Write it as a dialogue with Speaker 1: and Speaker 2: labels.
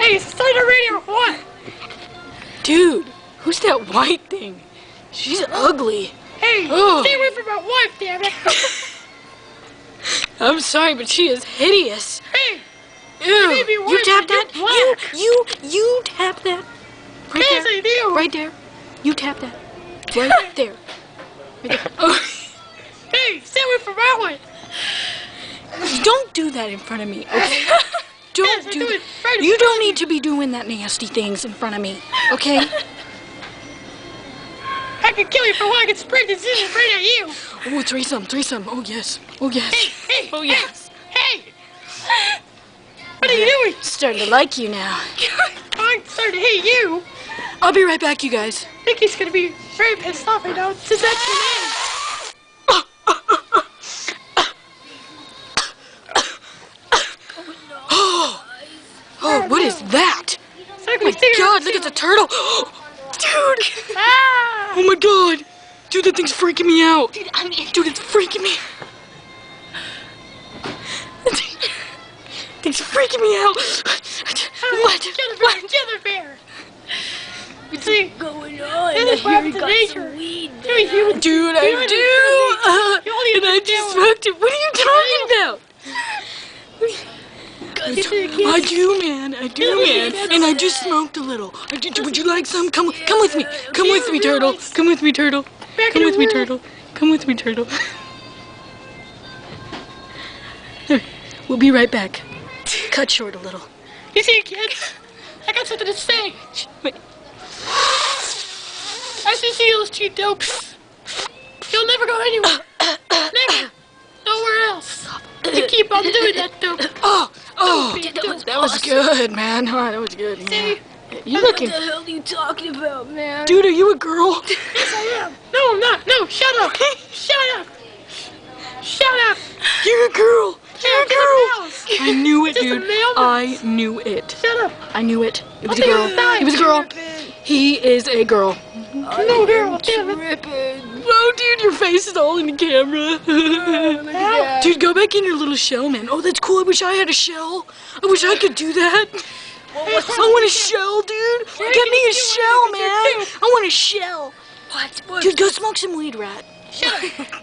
Speaker 1: Hey, is it on the radio or what?
Speaker 2: Dude, who's that white thing? She's ugly.
Speaker 1: Hey,
Speaker 2: Oh.
Speaker 1: stay away from my wife, damn it.
Speaker 2: I'm sorry, but she is hideous.
Speaker 1: Hey,
Speaker 2: Ew.
Speaker 1: made me
Speaker 2: You
Speaker 1: worse
Speaker 2: tap
Speaker 1: than
Speaker 2: that?
Speaker 1: black.
Speaker 2: You tap that. Right
Speaker 1: Yes,
Speaker 2: there.
Speaker 1: I do.
Speaker 2: Right there. You tap that. Right there. Right there. Oh.
Speaker 1: Hey, stay away from my wife.
Speaker 2: Don't do that in front of me, okay? Don't
Speaker 1: Yes, I
Speaker 2: do
Speaker 1: do
Speaker 2: that.
Speaker 1: it right in
Speaker 2: You
Speaker 1: front
Speaker 2: don't
Speaker 1: of
Speaker 2: need
Speaker 1: you.
Speaker 2: to be doing that nasty things in front of me, okay?
Speaker 1: I could kill you for one. I could spray disease right at you.
Speaker 2: Oh, threesome. Oh, yes. Oh, yes.
Speaker 1: Hey,
Speaker 2: Oh, yes.
Speaker 1: Hey. What are you doing?
Speaker 2: Starting to like you now.
Speaker 1: I'm starting to hate you.
Speaker 2: I'll be right back, you guys.
Speaker 1: Mickey's gonna be very pissed off right now since that's your name.
Speaker 2: Oh, what is that?
Speaker 1: So
Speaker 2: Oh my God, look at the turtle. Dude.
Speaker 1: Ah!
Speaker 2: Oh my God. Dude, that thing's freaking me out.
Speaker 3: Dude, I'm in.
Speaker 2: Dude, it's freaking me. Thing's freaking me out. What?
Speaker 1: Get the bear. See,
Speaker 3: Going on?
Speaker 1: this is what
Speaker 3: Here we
Speaker 1: happens in
Speaker 3: got
Speaker 1: nature.
Speaker 3: some weed.
Speaker 2: Dude, I do. And I just smoked it. What are you talking about? I do, man. And I just smoked a little. Would you like some? Come with me. Come with me, turtle. Come with me, turtle. Come with me, turtle. Come with me, turtle. We'll be right back. Cut short a little.
Speaker 1: You see, kids? I got something to say.
Speaker 2: Wait.
Speaker 1: I see those two dopes. You'll never go anywhere. Never. Nowhere else. You keep on doing that, dope.
Speaker 2: Oh,
Speaker 3: That was
Speaker 2: that was good, man. Oh, that was good. Yeah.
Speaker 1: See?
Speaker 2: You
Speaker 3: What
Speaker 2: looking?
Speaker 3: the hell are you talking about, man?
Speaker 2: Dude, are you a girl?
Speaker 1: Yes, I am. No, I'm not. No, shut up. Shut up. Shut up.
Speaker 2: You're a girl. You're a
Speaker 1: Just a
Speaker 2: girl.
Speaker 1: mouse.
Speaker 2: I knew it,
Speaker 1: Just a
Speaker 2: dude.
Speaker 1: male mouse.
Speaker 2: I knew it.
Speaker 1: Shut up.
Speaker 2: I knew it. It was a
Speaker 1: I'll
Speaker 2: girl.
Speaker 1: take his
Speaker 2: It was a girl. He is a girl.
Speaker 1: No, girl. Damn it.
Speaker 3: Tripping.
Speaker 2: Oh, dude, your face is all in the camera.
Speaker 3: that.
Speaker 2: Dude, go back in your little shell, man. Oh, that's cool. I wish I had a shell. I wish I could do that. I want a shell, dude. Get me a shell, man. I want a shell.
Speaker 3: What?
Speaker 2: Dude, go smoke some weed, rat.
Speaker 1: Shut up.